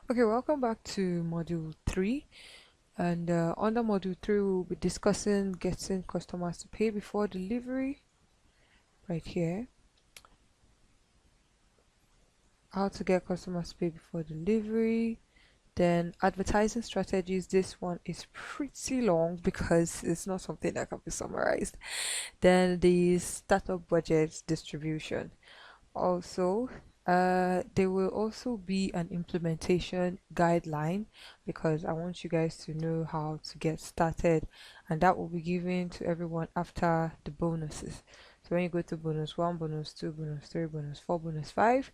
Okay, welcome back to module 3. And under module 3, we'll be discussing getting customers to pay before delivery. Right here, how to get customers to pay before delivery. Then advertising strategies. This one is pretty long because it's not something that can be summarized. Then the startup budget distribution. Also, there will also be an implementation guideline because I want you guys to know how to get started, and that will be given to everyone after the bonuses. So when you go to bonus 1, bonus 2, bonus 3, bonus 4, bonus 5,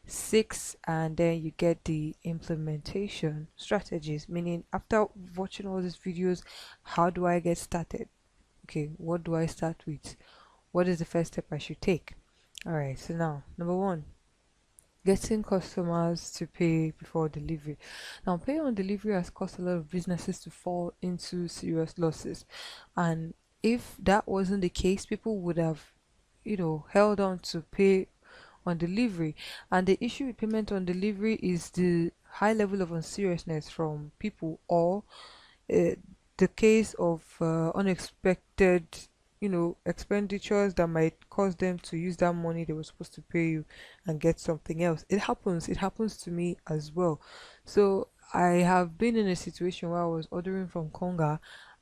6, and then you get the implementation strategies, meaning after watching all these videos, how do I get started? Okay, what do I start with? What is the first step I should take? All right, so now number one, getting customers to pay before delivery. Now, pay on delivery has caused a lot of businesses to fall into serious losses, and if that wasn't the case, people would have, held on to pay on delivery. And the issue with payment on delivery is the high level of unseriousness from people, or uh, the case of unexpected expenditures that might cause them to use that money they were supposed to pay you and get something else. It happens to me as well. So I have been in a situation where I was ordering from Konga,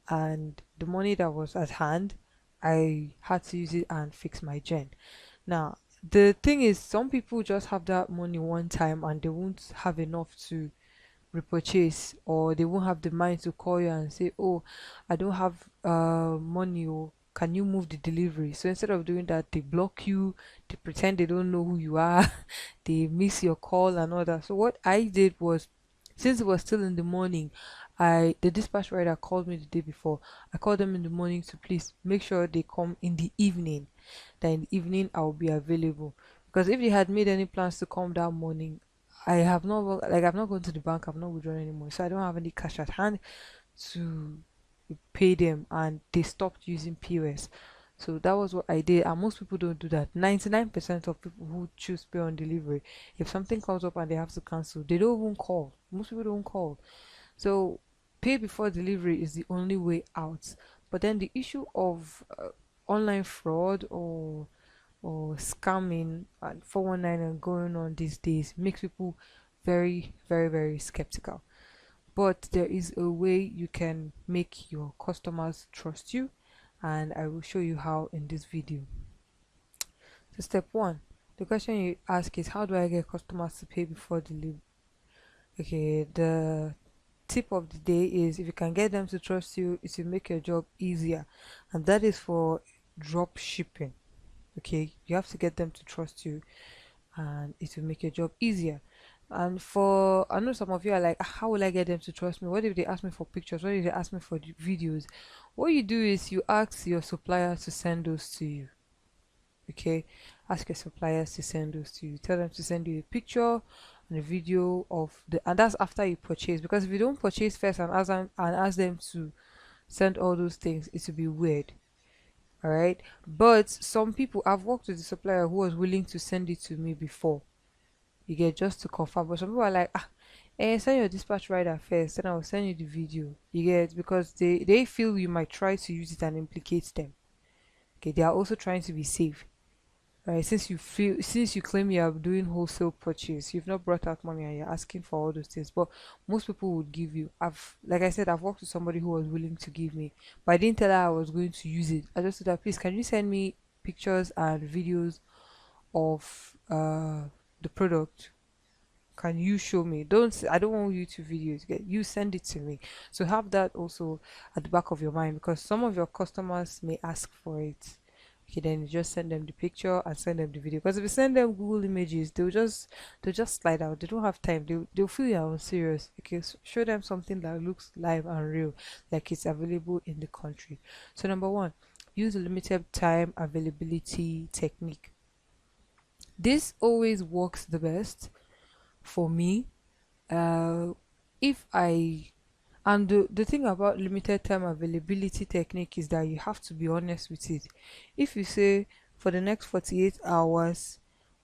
and the money that was at hand, I had to use it and fix my gen. Now the thing is, some people just have that money one time and they won't have enough to repurchase, or they won't have the mind to call you and say, oh, I don't have money, or can you move the delivery? So instead of doing that, they block you, they pretend they don't know who you are, they miss your call and all that. So what I did was, since it was still in the morning, the dispatch rider called me the day before. I called them in the morning to please make sure they come in the evening, that in the evening I'll be available. Because if they had made any plans to come that morning, I've not gone to the bank, I've not withdrawn anymore, so I don't have any cash at hand to pay them, and they stopped using POS. So that was what I did, and most people don't do that. 99% of people who choose pay on delivery, if something comes up and they have to cancel, they don't even call. Most people don't call. So pay before delivery is the only way out. But then the issue of online fraud or scamming and 419 and going on these days makes people very, very, very skeptical. But there is a way you can make your customers trust you, and I will show you how in this video. So step one, the question you ask is, how do I get customers to pay before delivery? Okay, the tip of the day is, if you can get them to trust you, it will make your job easier, and that is for drop shipping. Okay, you have to get them to trust you, and it will make your job easier. And for, I know some of you are like, "Ah, how will I get them to trust me? What if they ask me for pictures? What if they ask me for the videos?" What you do is you ask your supplier to send those to you. Okay, ask your suppliers to send those to you. Tell them to send you a picture and a video of the, and that's after you purchase. Because if you don't purchase first and ask them to send all those things, it will be weird. All right, but some people, I've worked with a supplier who was willing to send it to me before, you get, just to confirm. But some people are like, send your dispatch rider first, then I'll send you the video. You get, because they feel you might try to use it and implicate them. Okay, they are also trying to be safe. Right, since you claim you are doing wholesale purchase, you've not brought out money and you're asking for all those things. But most people would give you. Like I said, I've worked with somebody who was willing to give me, but I didn't tell her I was going to use it. I just said, that, please, can you send me pictures and videos of the product? Can you show me? I don't want YouTube videos. You send it to me. So have that also at the back of your mind, because some of your customers may ask for it. Okay, then you just send them the picture and send them the video. Because if you send them Google images, they'll just slide out. They don't have time. They'll feel you're unserious. Okay, so show them something that looks live and real, like it's available in the country. So number one, use a limited time availability technique. This always works the best for me. uh if I and the thing about limited time availability technique is that you have to be honest with it. If you say, for the next 48 hours,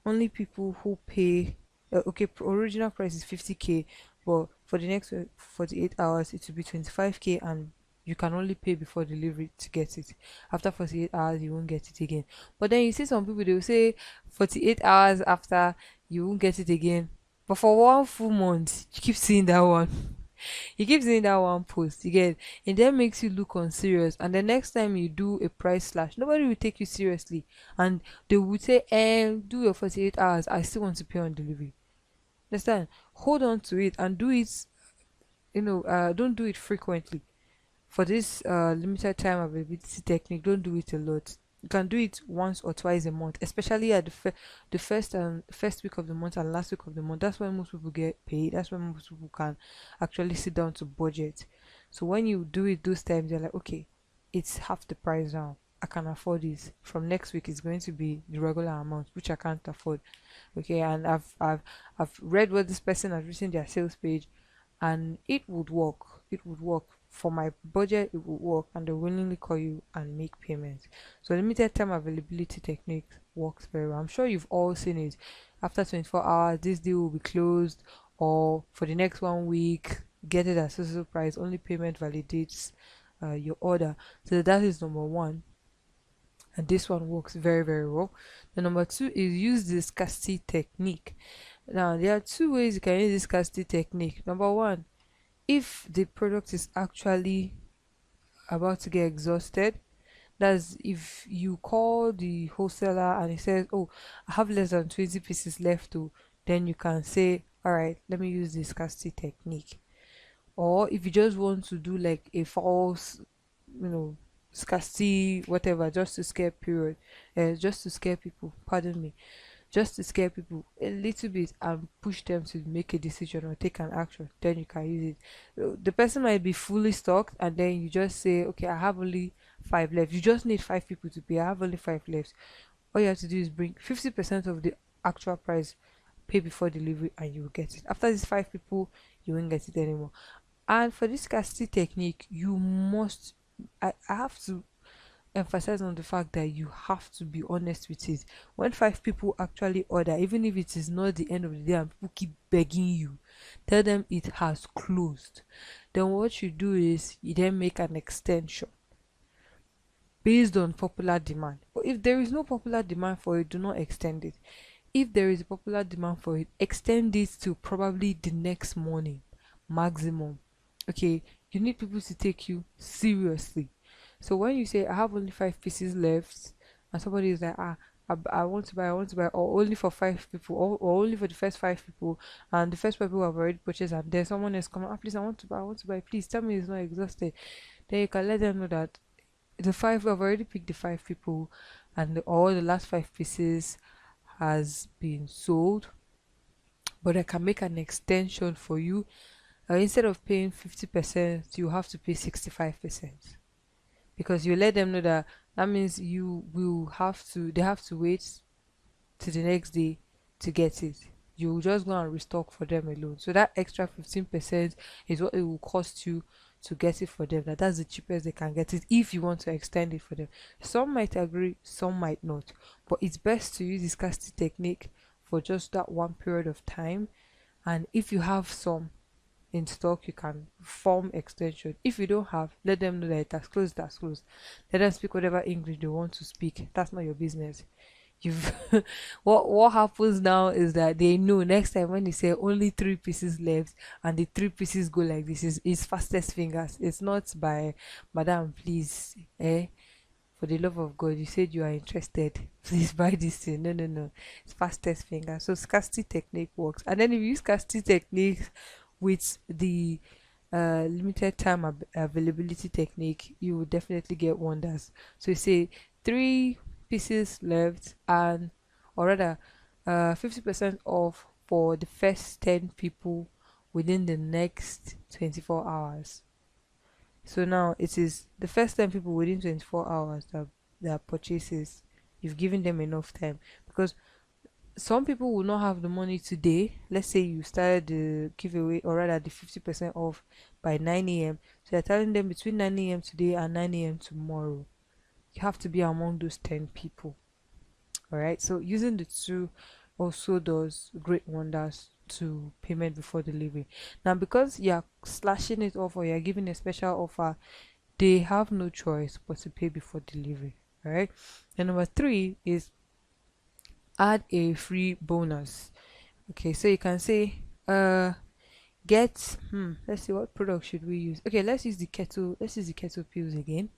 only people who pay, okay, original price is 50k, But for the next 48 hours, it will be 25k, and you can only pay before delivery to get it. After 48 hours, you won't get it again. But then you see some people, they will say 48 hours after, you won't get it again. But for one full month, you keep seeing that one. You keep seeing that one post, you get, and that makes you look unserious. And the next time you do a price slash, nobody will take you seriously, and they would say, do your 48 hours. I still want to pay on delivery. Understand? Hold on to it and do it. Don't do it frequently. For this limited time availability technique, don't do it a lot. You can do it once or twice a month, especially at the first week of the month and last week of the month. That's when most people get paid. That's when most people can actually sit down to budget. So when you do it those times, you're like, okay, it's half the price now. I can afford this. From next week, it's going to be the regular amount, which I can't afford. Okay, and I've read what this person has written their sales page, and it would work. It would work for my budget. It would work, and they willingly call you and make payments. So limited time availability technique works very well. I'm sure you've all seen it. After 24 hours, this deal will be closed, or for the next 1 week, get it at so price. Only payment validates your order. So that is number one, and this one works very very well. The number two is use the scarcity technique. Now there are two ways you can use this scarcity technique. Number one, if the product is actually about to get exhausted, that's if you call the wholesaler and he says, oh, I have less than 20 pieces left to, then you can say, all right, let me use the scarcity technique. Or if you just want to do like a false, you know scarcity whatever, just to scare period, just to scare people, pardon me, just to scare people a little bit and push them to make a decision or take an action, then you can use it. The person might be fully stocked, and then you just say, okay, I have only five left. You just need five people to pay. I have only five left. All you have to do is bring 50% of the actual price, pay before delivery, and you will get it. After these five people, you won't get it anymore. And for this scarcity technique, you must, I have to emphasize on the fact that you have to be honest with it. When five people actually order, even if it is not the end of the day and people keep begging you, tell them it has closed. Then what you do is you then make an extension based on popular demand. But if there is no popular demand for it, do not extend it. If there is a popular demand for it, extend it to probably the next morning maximum. Okay, you need people to take you seriously. So when you say I have only five pieces left, and somebody is like, I want to buy, or only for five people, or only for the first five people, and the first five people have already purchased, and there's someone else coming, please, I want to buy, please tell me it's not exhausted. Then you can let them know that the five, I've already picked the five people, and all the last five pieces has been sold, but I can make an extension for you. Instead of paying 50%, you have to pay 65%, because you let them know that that means you will have to, they have to wait to the next day to get it. You will just go and restock for them alone. So that extra 15% is what it will cost you to get it for them. That's the cheapest they can get it if you want to extend it for them. Some might agree, some might not. But it's best to use this scarcity technique for just that one period of time. And if you have some in stock, you can form extension. If you don't have, let them know that it has closed, that's closed. Let them speak whatever English they want to speak. That's not your business. You've what happens now is that they know next time when they say only three pieces left and the three pieces go like this, is fastest fingers. It's not by madam, please, for the love of God, you said you are interested, please buy this thing. No, no, no, it's fastest finger. So scarcity technique works. And then if you use scarcity techniques with the limited time availability technique, you will definitely get wonders. So you say three pieces left, and or rather 50% off for the first 10 people within the next 24 hours. So now it is the first 10 people within 24 hours that purchases. You've given them enough time, because some people will not have the money today. Let's say you started the giveaway, or rather the 50% off, by 9 a.m. So you're telling them between 9 a.m. today and 9 a.m. tomorrow, you have to be among those 10 people. All right. So using the two also does great wonders to payment before delivery. Now, because you're slashing it off or you're giving a special offer, they have no choice but to pay before delivery. All right. And number three is add a free bonus. Okay, so you can say, get let's see, what product should we use? Okay, let's use the kettle pills again.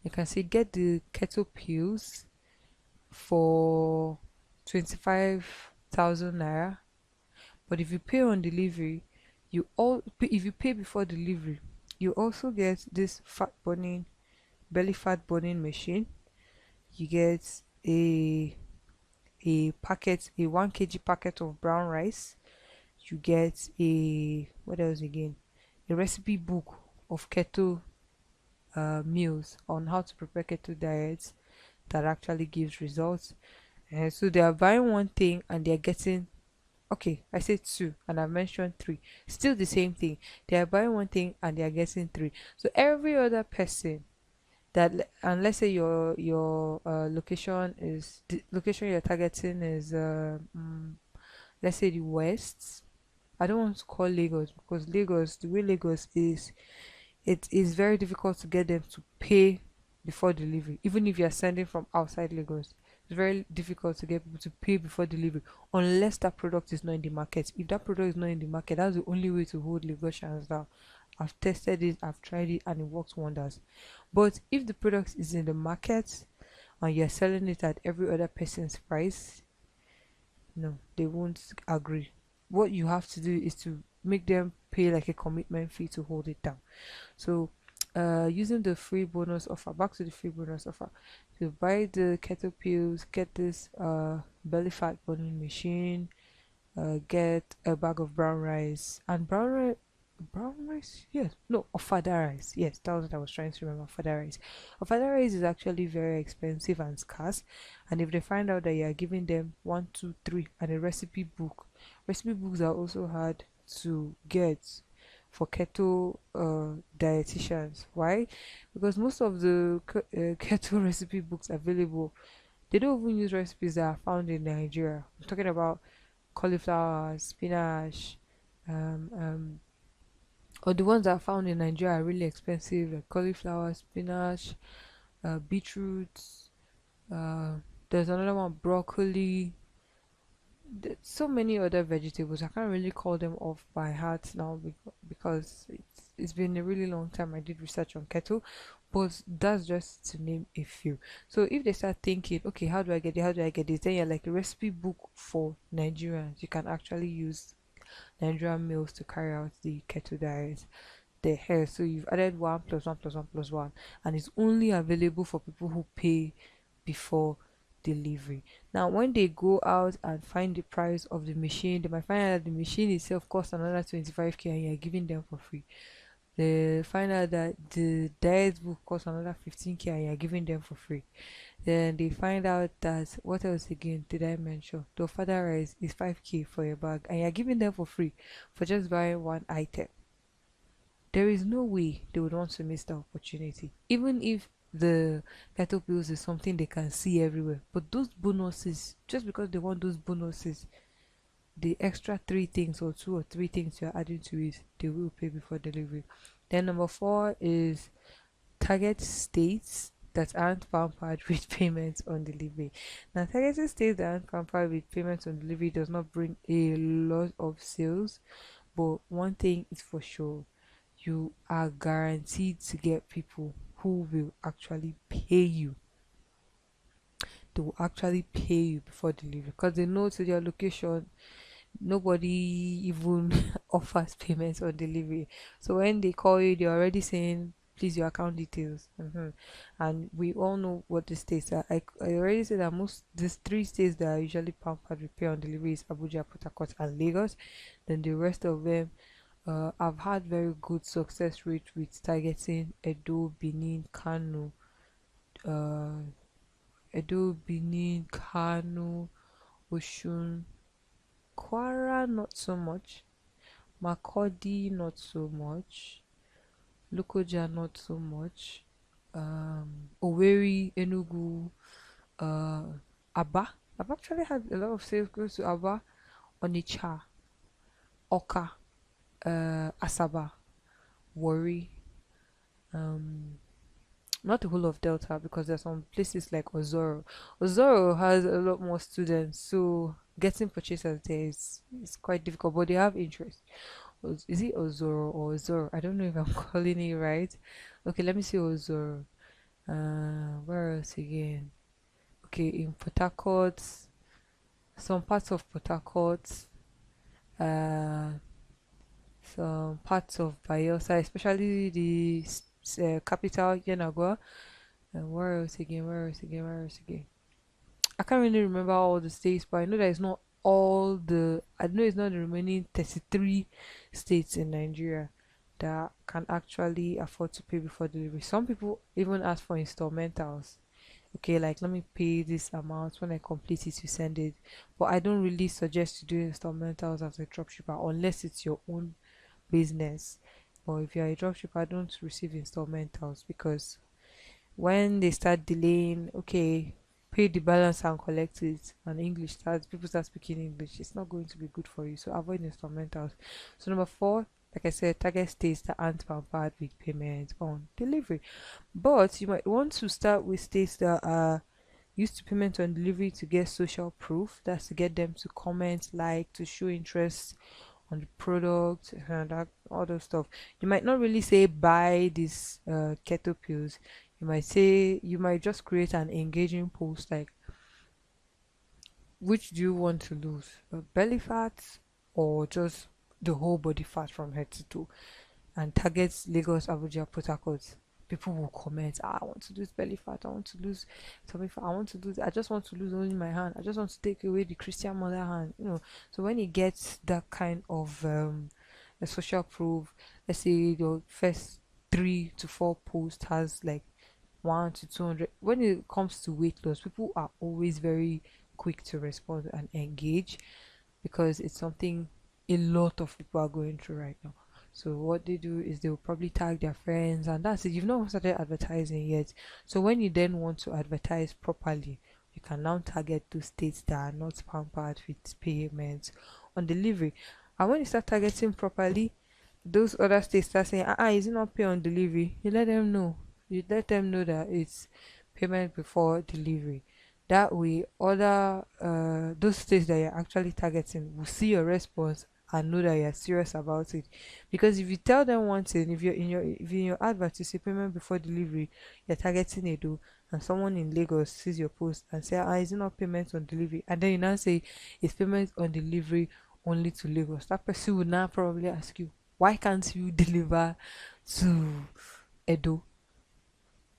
You can say get the kettle pills for 25,000 naira. But if you pay on delivery, if you pay before delivery, you also get this belly fat burning machine. You get a a 1 kg packet of brown rice. You get a, what else again? A recipe book of keto meals on how to prepare keto diets that actually gives results. And so they are buying one thing and they're getting, okay, I said two and I mentioned three. Still the same thing. They are buying one thing and they are getting three. So every other person and let's say your location is the location you're targeting is let's say the west. I don't want to call Lagos because Lagos, the way Lagos is, it is very difficult to get them to pay before delivery. Even if you are sending from outside Lagos, it's very difficult to get people to pay before delivery unless that product is not in the market. If that product is not in the market, that's the only way to hold Lagosians down. I've tested it, I've tried it, and it works wonders. But if the product is in the market and you're selling it at every other person's price, no, they won't agree. What you have to do is to make them pay like a commitment fee to hold it down. So using the free bonus offer, back to the free bonus offer, to buy the kettle pills, get this belly fat burning machine, get a bag of brown rice and brown rice, yes, no, ofada rice, yes, that was what I was trying to remember. Ofada rice is actually very expensive and scarce, and if they find out that you are giving them one, two, three and a recipe books are also hard to get for keto dietitians. Why? Because most of the keto recipe books available, they don't even use recipes that are found in Nigeria. I'm talking about cauliflower, spinach, um, um, or the ones that are found in Nigeria are really expensive, like cauliflower, spinach, beetroot. Uh, there's another one, broccoli. So many other vegetables. I can't really call them off by heart now because it's been a really long time I did research on keto, but that's just to name a few. So if they start thinking, okay, how do I get it? How do I get it? Then you're like a recipe book for Nigerians. You can actually use Nigerian meals to carry out the keto diet. The hair, so you've added one plus one plus one plus one, and it's only available for people who pay before delivery. Now, when they go out and find the price of the machine, they might find out that the machine itself costs another 25k and you're giving them for free. They find out that the diet book costs another 15k and you're giving them for free. Then they find out that, what else again did I mention? The father rice is 5k for a bag and you're giving them for free for just buying one item. There is no way they would want to miss the opportunity, even if the kettle pills is something they can see everywhere. But those bonuses, just because they want those bonuses, the extra three things or two or three things you're adding to it, they will pay before delivery. Then number four is target states that aren't pampered with payments on delivery. Now, targeting states that aren't pampered with payments on delivery does not bring a lot of sales, but one thing is for sure, you are guaranteed to get people who will actually pay you. They will actually pay you before delivery because they know to their location nobody even offers payments on delivery. So when they call you, they're already saying, please, your account details. And we all know what the states are. I already said that most these three states that are usually pampered with pay on delivery is Abuja, Port Harcourt, and Lagos. Then the rest of them, I've had very good success rate with targeting uh, Edo, Benin, Kano, Oshun, Kwara, not so much. Makodi, not so much. Lokoja, not so much. Owerri, Enugu, uh, Aba. I've actually had a lot of sales go to Aba, Onitsha. Oka, Asaba, Warri, um, not the whole of Delta because there's some places like Ozoro. Ozoro has a lot more students, so getting purchasers there is quite difficult, but they have interest. Is it Ozoro or Ozoro? I don't know if I'm calling it right. Okay, let me see Ozoro. Where else again? Okay, in Port Harcourt, some parts of Port Harcourt, uh, some parts of Bayelsa, especially the capital, Yenagoa. And where else again? Where else again? Where else again? I can't really remember all the states, but I know that it's not all the. I know it's not the remaining 33 states in Nigeria that can actually afford to pay before delivery. Some people even ask for installmentals. Okay, like let me pay this amount when I complete it, you send it. But I don't really suggest you do installmentals as a dropshipper unless it's your own business. Or if you're a dropshipper, don't receive installmentals because when they start delaying, okay, pay the balance and collect it, and English starts, people start speaking English, it's not going to be good for you. So avoid instrumentals. So number four, like I said, target states that aren't pampered with payment on delivery. But you might want to start with states that are used to payment on delivery to get social proof. That's to get them to comment, like, to show interest on the product and that all those stuff. You might not really say buy these keto pills. You might say you might just create an engaging post like, which do you want to lose, belly fat or just the whole body fat from head to toe, and targets Lagos, Abuja, Port Harcourt. People will comment, "Ah, I want to lose belly fat, I want to lose tummy fat, I want to lose, I just want to lose only my hand, I just want to take away the Christian mother hand, you know." So when you get that kind of a social proof, let's say your first 3 to 4 posts has like 1 to 200. When it comes to weight loss, people are always very quick to respond and engage because it's something a lot of people are going through right now. So what they do is they'll probably tag their friends, and that's it. You've not started advertising yet. So when you then want to advertise properly, you can now target those states that are not pampered with payments on delivery. And when you start targeting properly, those other states start saying, is it not pay on delivery? You let them know. You let them know that it's payment before delivery. That way, other those states that you're actually targeting will see your response and know that you're serious about it. Because if you tell them one thing, if in your advert you say payment before delivery, you're targeting Edo, and someone in Lagos sees your post and say, is it not payment on delivery? And then you now say it's payment on delivery only to Lagos. That person would now probably ask you, why can't you deliver to Edo?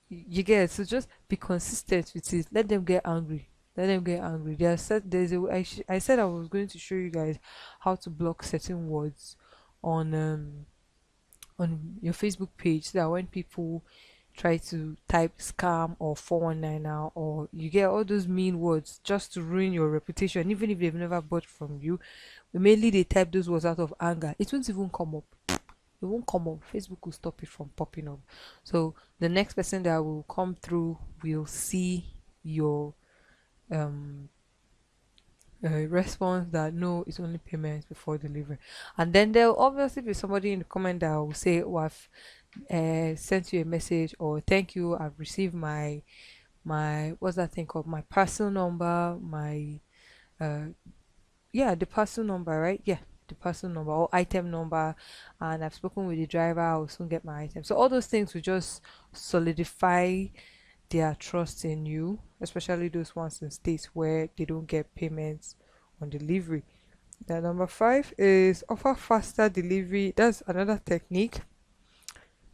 You get it? So just be consistent with it. Let them get angry. Let them get angry. There's a I said I was going to show you guys how to block certain words on your Facebook page so that when people try to type scam or 419 now, or you get all those mean words just to ruin your reputation, even if they've never bought from you, mainly they type those words out of anger, it won't even come up. It won't come up. Facebook will stop it from popping up. So the next person that will come through will see your um response that no, it's only payments before delivery. And then there'll obviously be somebody in the comment that will say, "Oh, I've sent you a message," or "Thank you, I've received my what's that thing called, my parcel number, my uh yeah, the parcel number, right? Yeah, the parcel number or item number, and I've spoken with the driver, I'll soon get my item." So all those things will just solidify their trust in you, especially those ones in states where they don't get payments on delivery. Then number five is offer faster delivery. That's another technique.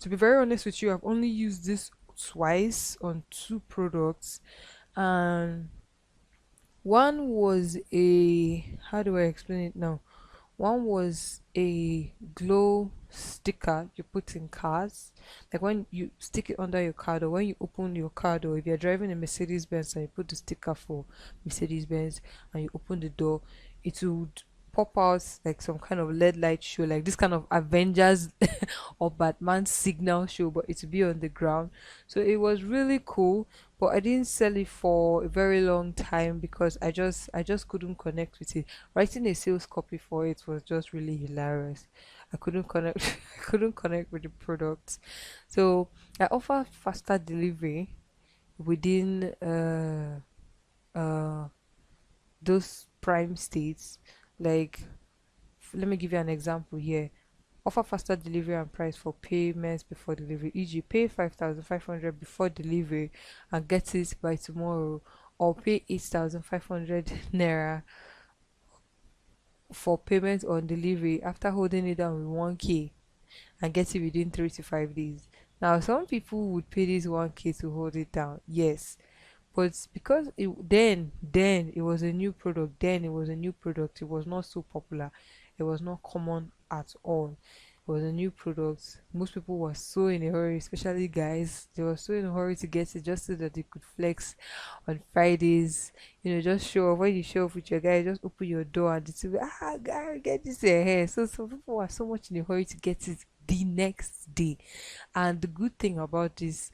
To be very honest with you, I've only used this twice on 2 products, and one was a, how do I explain it now? One was a glow sticker you put in cars. Like when you stick it under your car door, when you open your car door, if you're driving a Mercedes Benz and you put the sticker for Mercedes Benz and you open the door, it would pop out like some kind of LED light show, like this kind of Avengers or Batman signal show, but it would be on the ground. So it was really cool, but I didn't sell it for a very long time because I just couldn't connect with it. Writing a sales copy for it was just really hilarious. I couldn't connect I couldn't connect with the product. So I offer faster delivery within uh those prime states. Like, let me give you an example here. Offer faster delivery and price for payments before delivery, e.g. pay 5,500 before delivery and get it by tomorrow, or pay 8,500 naira for payment on delivery after holding it down with 1k and get it within 3 to 5 days. Now some people would pay this 1k to hold it down, yes, but because then it was a new product, it was not so popular, it was not common at all. It was a new product. Most people were so in a hurry, especially guys. They were so in a hurry to get it just so that they could flex on Fridays. Just show off. When you show off with your guy, just open your door and it's like, guy, get this hair. So some people were so much in a hurry to get it the next day. And the good thing about this,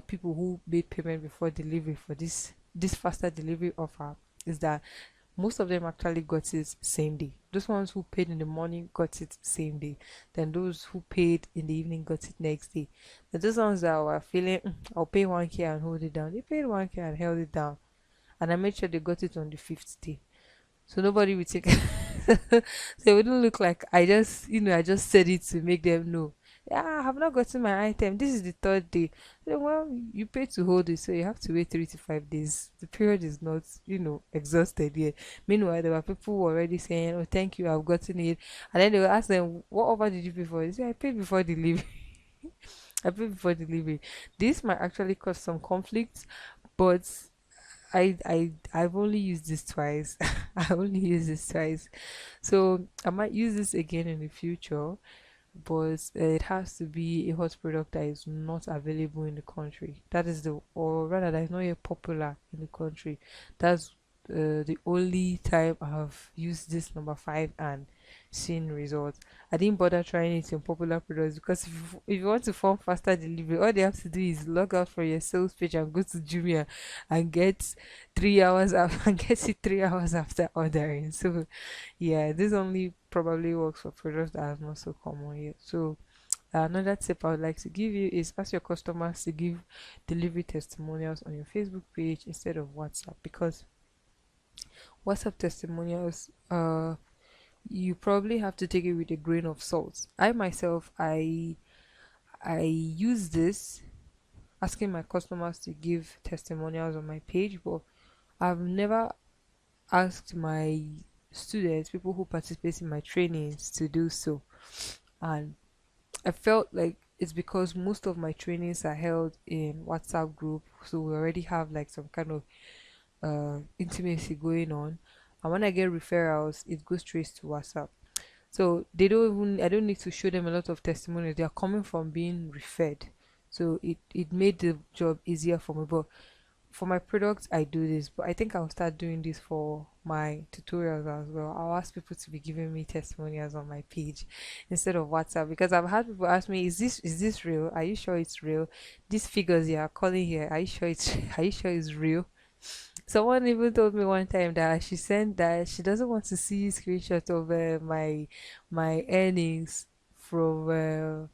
people who made payment before delivery for this faster delivery offer, is that most of them actually got it same day. Those ones who paid in the morning got it same day. Then those who paid in the evening got it next day. Then those ones that were feeling, I'll pay 1k and hold it down. They paid 1k and held it down. And I made sure they got it on the fifth day. So nobody will take so it wouldn't look like I just said it to make them know. Yeah, I have not gotten my item. This is the third day. Say, well, you paid to hold it, so you have to wait 3 to 5 days. The period is not, exhausted yet. Meanwhile, there were people who were already saying, "Oh, thank you, I've gotten it," and then they will ask them, "What offer did you pay for?" They say, "I paid before delivery." I paid before delivery. This might actually cause some conflicts, but I've only used this twice. I only used this twice, so I might use this again in the future. But it has to be a hot product that is not available in the country. That is or rather, that is not yet popular in the country. That's the only time I have used this number five and seen results. I didn't bother trying it in popular products because if you want to form faster delivery, all they have to do is log out from your sales page and go to Jumia and get 3 hours and get it 3 hours after ordering. So yeah, this only probably works for products that are not so common yet. So another tip I would like to give you is ask your customers to give delivery testimonials on your Facebook page instead of WhatsApp, because WhatsApp testimonials, you probably have to take it with a grain of salt. I myself, I use this asking my customers to give testimonials on my page, but I've never asked my students, people who participate in my trainings, to do so. And I felt like it's because most of my trainings are held in WhatsApp group, so we already have like some kind of intimacy going on. And when I get referrals, it goes straight to WhatsApp. So I don't need to show them a lot of testimonials. They are coming from being referred. So it made the job easier for me. But for my products, I do this, but I think I'll start doing this for my tutorials as well. I'll ask people to be giving me testimonials on my page instead of WhatsApp, because I've had people ask me, "Is this real? Are you sure it's real? These figures you are calling here, are you sure it's are you sure it's real?" Someone even told me one time that she sent that she doesn't want to see screenshots of my earnings from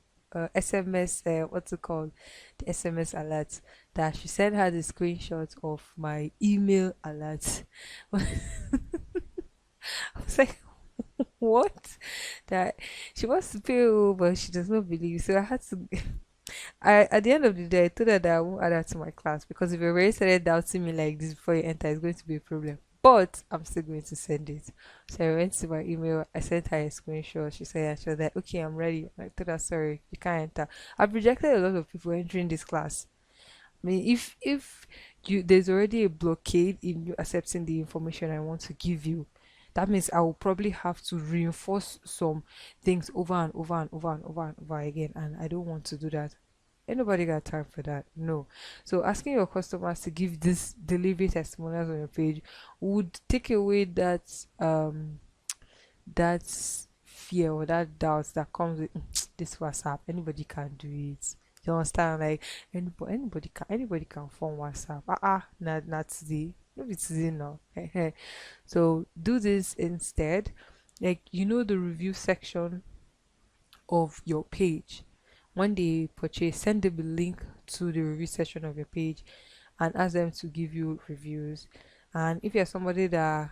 SMS. What's it called? The SMS alerts. That she sent her the screenshot of my email alerts. I was like, what? That she wants to pay, but she does not believe. So I had to. At the end of the day, I told her that I won't add her to my class, because if you already started doubting me like this before you enter, it's going to be a problem. But I'm still going to send it. So I went to my email, I sent her a screenshot. She said, I showed that, okay, I'm ready. I told her, sorry, you can't enter. I've rejected a lot of people entering this class. I mean, if you there's already a blockade in you accepting the information I want to give you, that means I will probably have to reinforce some things over and over and over and over and over again, and I don't want to do that. Ain't nobody got time for that. No. So asking your customers to give this delivery testimonials on your page would take away that that fear or that doubt that comes with this WhatsApp. Anybody can do it. You understand? Like anybody can form WhatsApp. Not today. Maybe today now. So do this instead. Like the review section of your page. When they purchase, send them a link to the review section of your page and ask them to give you reviews. And if you're somebody that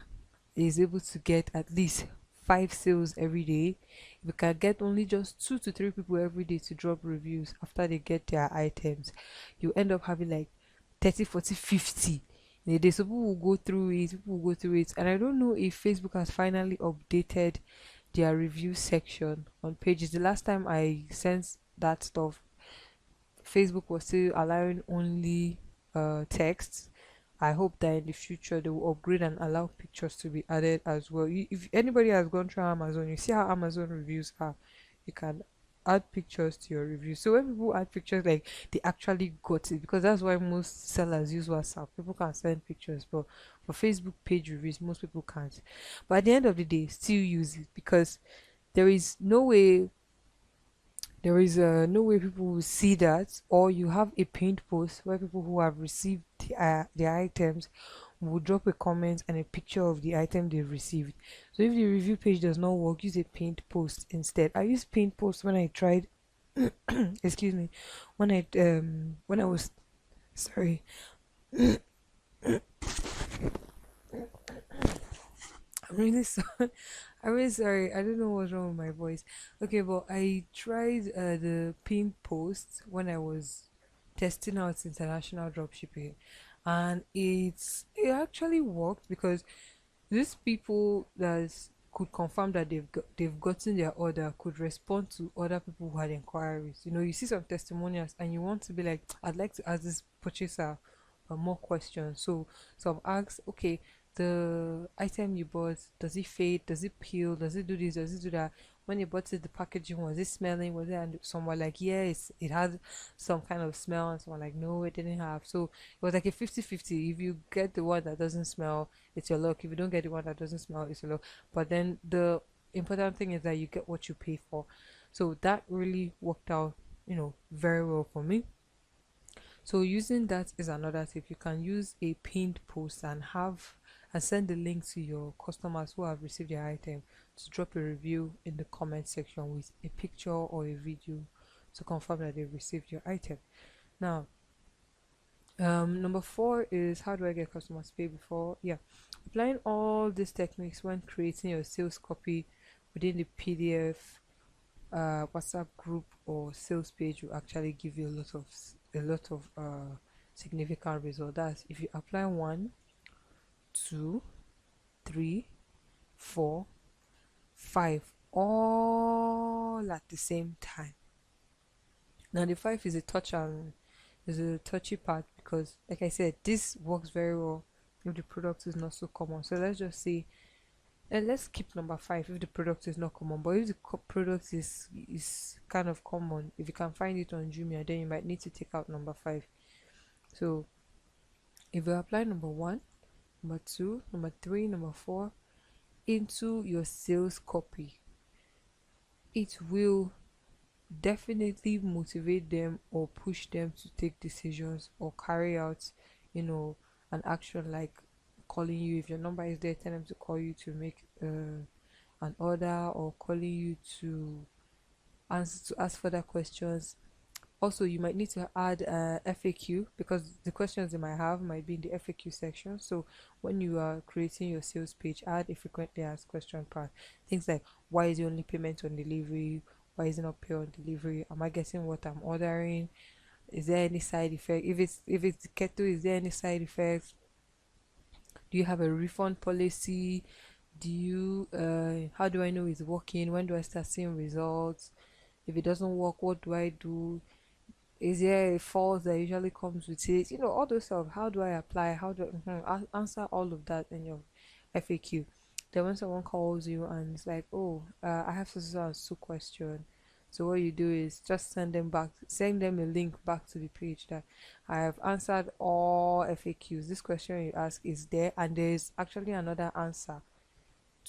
is able to get at least 5 sales every day, if you can get only just 2 to 3 people every day to drop reviews after they get their items, you end up having like 30, 40, 50 in a day. So people will go through it. And I don't know if Facebook has finally updated their review section on pages. The last time I sensed that stuff, Facebook was still allowing only text. I hope that in the future they will upgrade and allow pictures to be added as well. If anybody has gone through Amazon, you see how Amazon reviews are. You can add pictures to your review. So when people add pictures, like they actually got it, because that's why most sellers use WhatsApp. People can send pictures, but for Facebook page reviews, most people can't. But at the end of the day, still use it, because there is no way no way people will see that, or you have a paint post where people who have received the items will drop a comment and a picture of the item they've received. So if the review page does not work, use a paint post instead. I used paint post when I tried excuse me, when I was sorry. I'm really sorry. I'm really sorry. I don't know what's wrong with my voice. Okay, but I tried the pin post when I was testing out international dropshipping, and it actually worked, because these people that could confirm that they've gotten their order could respond to other people who had inquiries. You see some testimonials and you want to be like, I'd like to ask this purchaser more questions. So some ask, okay, the item you bought, does it fade? Does it peel? Does it do this? Does it do that? When you bought it, the packaging, was it smelling? Was it? And someone like, yes, it had some kind of smell, and someone like, no, it didn't have. So it was like a 50-50. If you get the one that doesn't smell, it's your luck. If you don't get the one that doesn't smell, it's your luck. But then the important thing is that you get what you pay for. So that really worked out, very well for me. So using that is another tip. You can use a pinned post and send the link to your customers who have received their item to drop a review in the comment section with a picture or a video to confirm that they've received your item. Now, number 4 is, how do I get customers to pay before? Yeah, applying all these techniques when creating your sales copy within the PDF, WhatsApp group or sales page will actually give you a lot of significant result. That's if you apply 1, 2, 3, 4, 5 all at the same time. Now the 5 is a touchy part, because like I said, this works very well if the product is not so common. So let's just say, and let's keep number 5 if the product is not common. But if the product is kind of common, if you can find it on Jumia, then you might need to take out number 5. So if you apply number 1, number 2, number 3, number 4 into your sales copy, it will definitely motivate them or push them to take decisions or carry out, an action, like calling you. If your number is there, tell them to call you to make an order, or calling you to ask further questions. Also, you might need to add FAQ, because the questions they might have might be in the FAQ section. So when you are creating your sales page, add a frequently asked question part. Things like, why is the only payment on delivery? Why is it not pay on delivery? Am I getting what I'm ordering? Is there any side effect? If it's keto, is there any side effects? Do you have a refund policy? Do you how do I know it's working? When do I start seeing results? If it doesn't work, what do I do? Is there a fault that usually comes with it? All those stuff. How do I apply? How do answer all of that in your FAQ? Then when someone calls you and it's like, oh, I have so question. So what you do is just send them a link back to the page that I have answered all FAQs. This question you ask is there, and there is actually another answer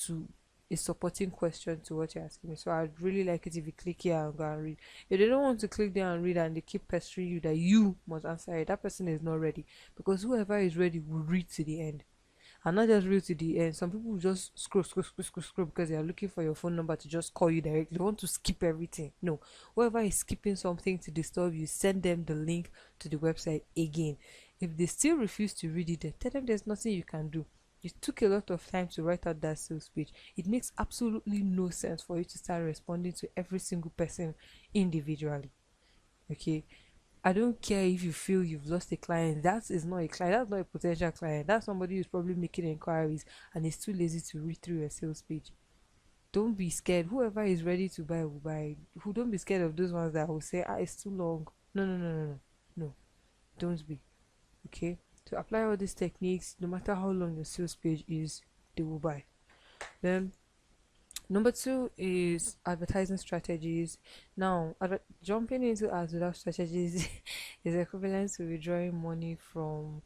to a supporting question to what you're asking me. So I'd really like it if you click here and go and read. If they don't want to click there and read and they keep pestering you that you must answer it, that person is not ready, because whoever is ready will read to the end. And not just read to the end. Some people will just scroll because they are looking for your phone number to just call you directly. They want to skip everything. No, whoever is skipping something to disturb you, send them the link to the website again. If they still refuse to read it, then tell them there's nothing you can do. It took a lot of time to write out that sales page. It makes absolutely no sense for you to start responding to every single person individually. Okay, I don't care if you feel you've lost a client. That is not a client. That's not a potential client. That's somebody who's probably making inquiries and is too lazy to read through your sales page. Don't be scared. Whoever is ready to buy will buy. Who don't be scared of those ones that will say, "Ah, it's too long." No, no, no, no, no, no. Don't be. Okay. To apply all these techniques, no matter how long your sales page is, they will buy. Then number two is advertising strategies. Now, jumping into ads without strategies is equivalent to withdrawing money from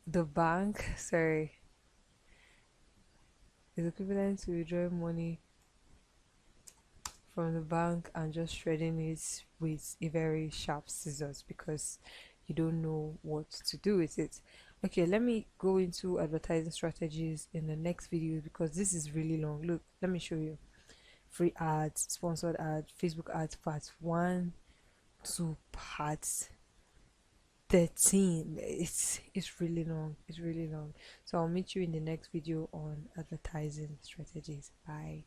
the bank. Sorry, is equivalent to withdrawing money from the bank and just shredding it with a very sharp scissors because you don't know what to do with it. Okay, let me go into advertising strategies in the next video because this is really long. Look, let me show you. Free ads, sponsored ads, Facebook ads, part 1 to part 13. It's really long. It's really long. So I'll meet you in the next video on advertising strategies. Bye.